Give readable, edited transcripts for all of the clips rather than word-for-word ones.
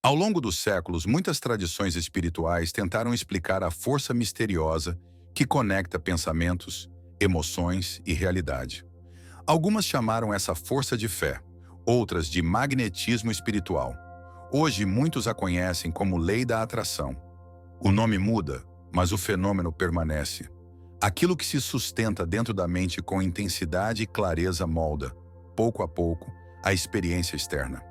Ao longo dos séculos, muitas tradições espirituais tentaram explicar a força misteriosa que conecta pensamentos, emoções e realidade. Algumas chamaram essa força de fé, outras de magnetismo espiritual. Hoje, muitos a conhecem como lei da atração. O nome muda, mas o fenômeno permanece. Aquilo que se sustenta dentro da mente com intensidade e clareza molda, pouco a pouco, a experiência externa.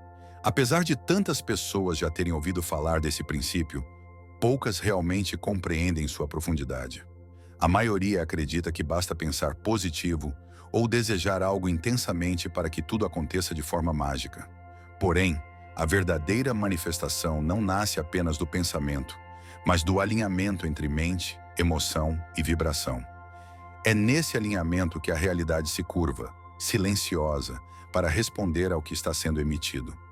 Apesar de tantas pessoas já terem ouvido falar desse princípio, poucas realmente compreendem sua profundidade. A maioria acredita que basta pensar positivo ou desejar algo intensamente para que tudo aconteça de forma mágica. Porém, a verdadeira manifestação não nasce apenas do pensamento, mas do alinhamento entre mente, emoção e vibração. É nesse alinhamento que a realidade se curva, silenciosa, para responder ao que está sendo emitido.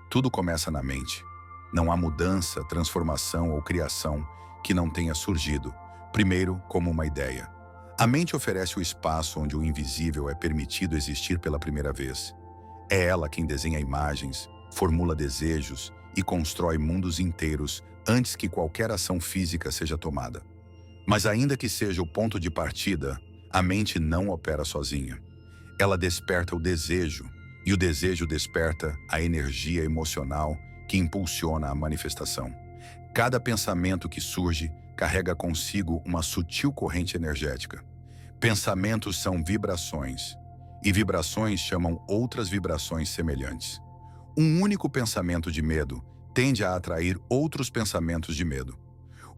Tudo começa na mente. Não há mudança, transformação ou criação que não tenha surgido, primeiro como uma ideia. A mente oferece o espaço onde o invisível é permitido existir pela primeira vez. É ela quem desenha imagens, formula desejos e constrói mundos inteiros antes que qualquer ação física seja tomada. Mas ainda que seja o ponto de partida, a mente não opera sozinha. Ela desperta o desejo, e o desejo desperta a energia emocional que impulsiona a manifestação. Cada pensamento que surge carrega consigo uma sutil corrente energética. Pensamentos são vibrações, e vibrações chamam outras vibrações semelhantes. Um único pensamento de medo tende a atrair outros pensamentos de medo.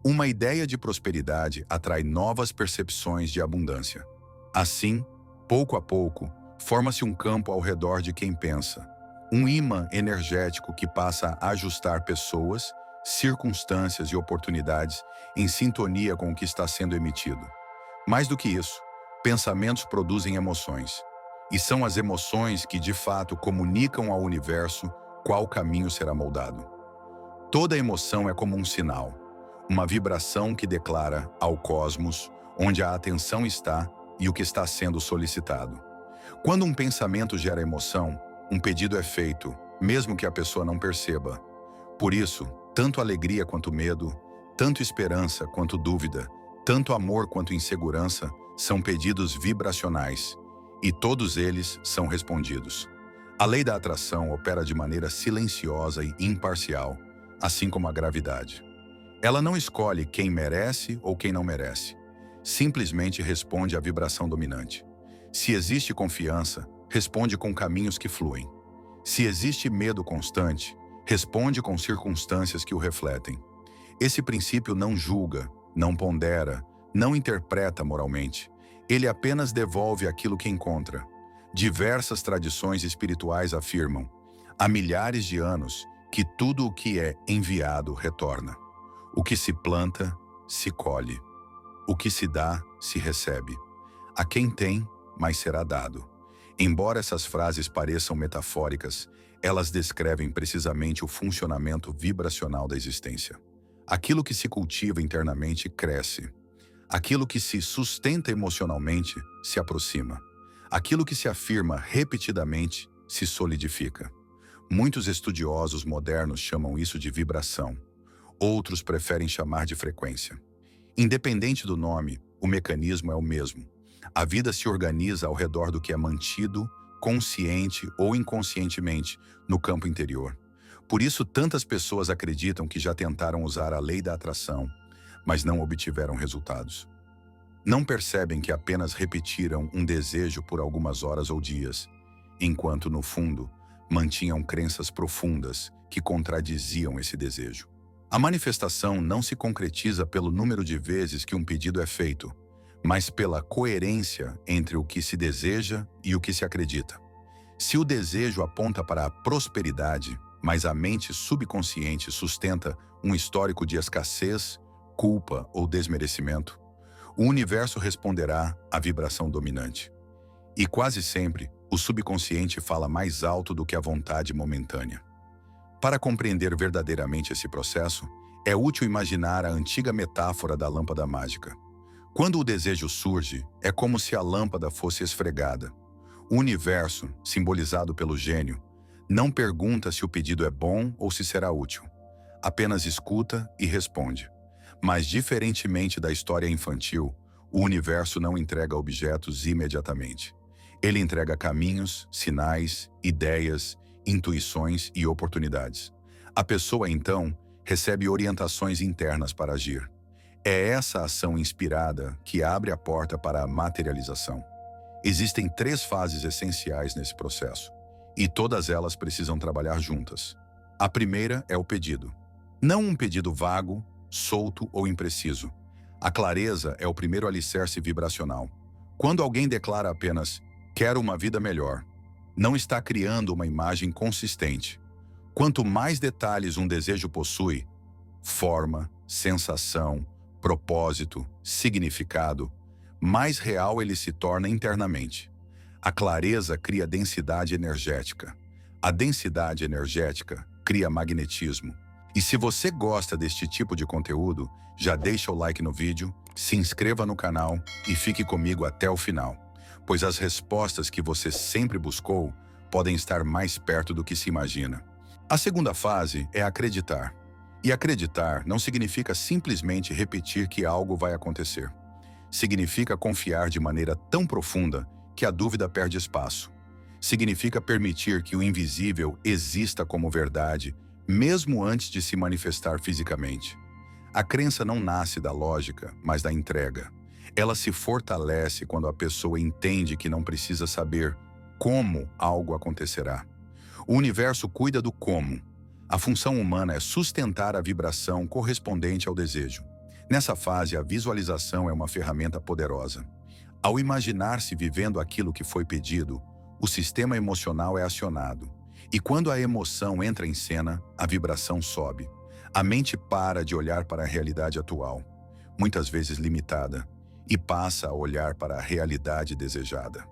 Uma ideia de prosperidade atrai novas percepções de abundância. Assim, pouco a pouco, forma-se um campo ao redor de quem pensa, um ímã energético que passa a ajustar pessoas, circunstâncias e oportunidades em sintonia com o que está sendo emitido. Mais do que isso, pensamentos produzem emoções, e são as emoções que de fato comunicam ao universo qual caminho será moldado. Toda emoção é como um sinal, uma vibração que declara ao cosmos onde a atenção está e o que está sendo solicitado. Quando um pensamento gera emoção, um pedido é feito, mesmo que a pessoa não perceba. Por isso, tanto alegria quanto medo, tanto esperança quanto dúvida, tanto amor quanto insegurança são pedidos vibracionais, e todos eles são respondidos. A lei da atração opera de maneira silenciosa e imparcial, assim como a gravidade. Ela não escolhe quem merece ou quem não merece. Simplesmente responde à vibração dominante. Se existe confiança, responde com caminhos que fluem. Se existe medo constante, responde com circunstâncias que o refletem. Esse princípio não julga, não pondera, não interpreta moralmente. Ele apenas devolve aquilo que encontra. Diversas tradições espirituais afirmam, há milhares de anos, que tudo o que é enviado retorna. O que se planta, se colhe. O que se dá, se recebe. A quem tem, mais será dado. Embora essas frases pareçam metafóricas, elas descrevem precisamente o funcionamento vibracional da existência. Aquilo que se cultiva internamente cresce. Aquilo que se sustenta emocionalmente se aproxima. Aquilo que se afirma repetidamente se solidifica. Muitos estudiosos modernos chamam isso de vibração. Outros preferem chamar de frequência. Independente do nome, o mecanismo é o mesmo. A vida se organiza ao redor do que é mantido, consciente ou inconscientemente, no campo interior. Por isso, tantas pessoas acreditam que já tentaram usar a lei da atração, mas não obtiveram resultados. Não percebem que apenas repetiram um desejo por algumas horas ou dias, enquanto, no fundo, mantinham crenças profundas que contradiziam esse desejo. A manifestação não se concretiza pelo número de vezes que um pedido é feito, mas pela coerência entre o que se deseja e o que se acredita. Se o desejo aponta para a prosperidade, mas a mente subconsciente sustenta um histórico de escassez, culpa ou desmerecimento, o universo responderá à vibração dominante. E quase sempre, o subconsciente fala mais alto do que a vontade momentânea. Para compreender verdadeiramente esse processo, é útil imaginar a antiga metáfora da lâmpada mágica. Quando o desejo surge, é como se a lâmpada fosse esfregada. O universo, simbolizado pelo gênio, não pergunta se o pedido é bom ou se será útil. apenas escuta e responde. Mas, diferentemente da história infantil, o universo não entrega objetos imediatamente. Ele entrega caminhos, sinais, ideias, intuições e oportunidades. A pessoa, então, recebe orientações internas para agir. É essa ação inspirada que abre a porta para a materialização. Existem 3 fases essenciais nesse processo, e todas elas precisam trabalhar juntas. A primeira é o pedido. Não um pedido vago, solto ou impreciso. A clareza é o primeiro alicerce vibracional. Quando alguém declara apenas "quero uma vida melhor", não está criando uma imagem consistente. Quanto mais detalhes um desejo possui, forma, sensação, propósito, significado, mais real ele se torna internamente. A clareza cria densidade energética. A densidade energética cria magnetismo. E se você gosta deste tipo de conteúdo, já deixa o like no vídeo, se inscreva no canal e fique comigo até o final, pois as respostas que você sempre buscou podem estar mais perto do que se imagina. A segunda fase é acreditar. E acreditar não significa simplesmente repetir que algo vai acontecer. Significa confiar de maneira tão profunda que a dúvida perde espaço. Significa permitir que o invisível exista como verdade, mesmo antes de se manifestar fisicamente. A crença não nasce da lógica, mas da entrega. Ela se fortalece quando a pessoa entende que não precisa saber como algo acontecerá. O universo cuida do como. A função humana é sustentar a vibração correspondente ao desejo. Nessa fase, a visualização é uma ferramenta poderosa. Ao imaginar-se vivendo aquilo que foi pedido, o sistema emocional é acionado. E quando a emoção entra em cena, a vibração sobe. A mente para de olhar para a realidade atual, muitas vezes limitada, e passa a olhar para a realidade desejada.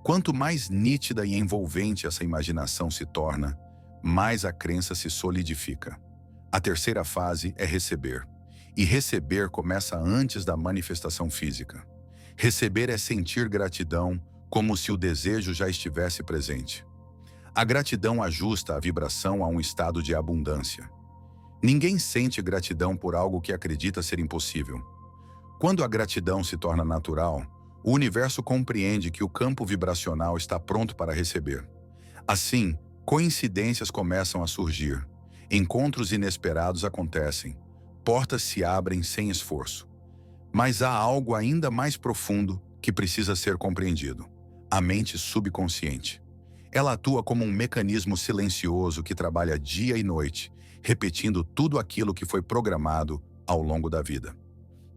Quanto mais nítida e envolvente essa imaginação se torna, mais a crença se solidifica. A terceira fase é receber. E receber começa antes da manifestação física. Receber é sentir gratidão como se o desejo já estivesse presente. A gratidão ajusta a vibração a um estado de abundância. Ninguém sente gratidão por algo que acredita ser impossível. Quando a gratidão se torna natural, o universo compreende que o campo vibracional está pronto para receber. Assim, coincidências começam a surgir, encontros inesperados acontecem, portas se abrem sem esforço. Mas há algo ainda mais profundo que precisa ser compreendido: a mente subconsciente. Ela atua como um mecanismo silencioso que trabalha dia e noite, repetindo tudo aquilo que foi programado ao longo da vida.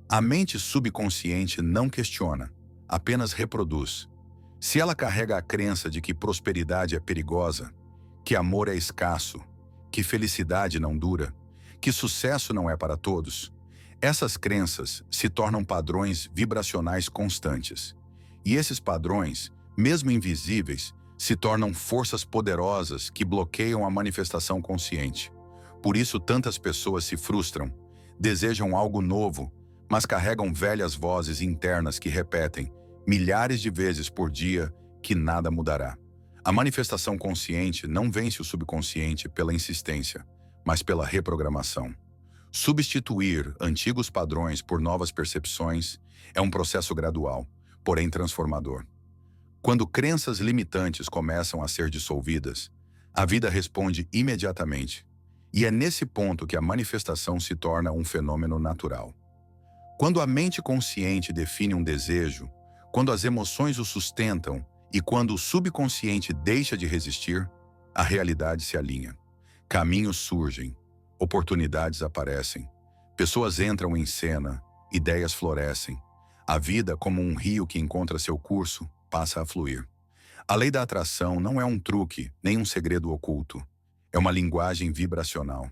A mente subconsciente não questiona, apenas reproduz. Se ela carrega a crença de que prosperidade é perigosa, que amor é escasso, que felicidade não dura, que sucesso não é para todos, essas crenças se tornam padrões vibracionais constantes. E esses padrões, mesmo invisíveis, se tornam forças poderosas que bloqueiam a manifestação consciente. Por isso tantas pessoas se frustram, desejam algo novo, mas carregam velhas vozes internas que repetem, milhares de vezes por dia, que nada mudará. A manifestação consciente não vence o subconsciente pela insistência, mas pela reprogramação. Substituir antigos padrões por novas percepções é um processo gradual, porém transformador. Quando crenças limitantes começam a ser dissolvidas, a vida responde imediatamente. E é nesse ponto que a manifestação se torna um fenômeno natural. Quando a mente consciente define um desejo, quando as emoções o sustentam e quando o subconsciente deixa de resistir, a realidade se alinha. Caminhos surgem, oportunidades aparecem, pessoas entram em cena, ideias florescem. A vida, como um rio que encontra seu curso, passa a fluir. A lei da atração não é um truque, nem um segredo oculto. É uma linguagem vibracional.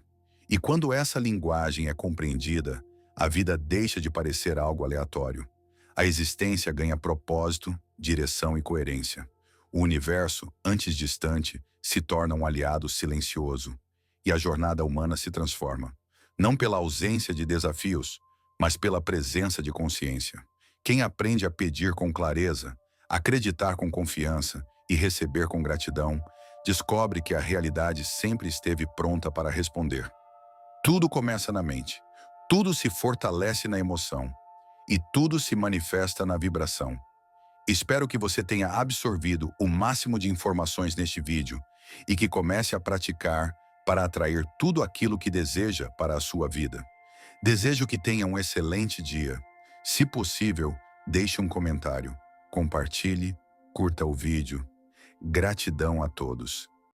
E quando essa linguagem é compreendida, a vida deixa de parecer algo aleatório. A existência ganha propósito, direção e coerência. O universo, antes distante, se torna um aliado silencioso. E a jornada humana se transforma, não pela ausência de desafios, mas pela presença de consciência. Quem aprende a pedir com clareza, acreditar com confiança e receber com gratidão, descobre que a realidade sempre esteve pronta para responder. Tudo começa na mente. Tudo se fortalece na emoção. E tudo se manifesta na vibração. Espero que você tenha absorvido o máximo de informações neste vídeo e que comece a praticar para atrair tudo aquilo que deseja para a sua vida. Desejo que tenha um excelente dia. Se possível, deixe um comentário, compartilhe, curta o vídeo. Gratidão a todos.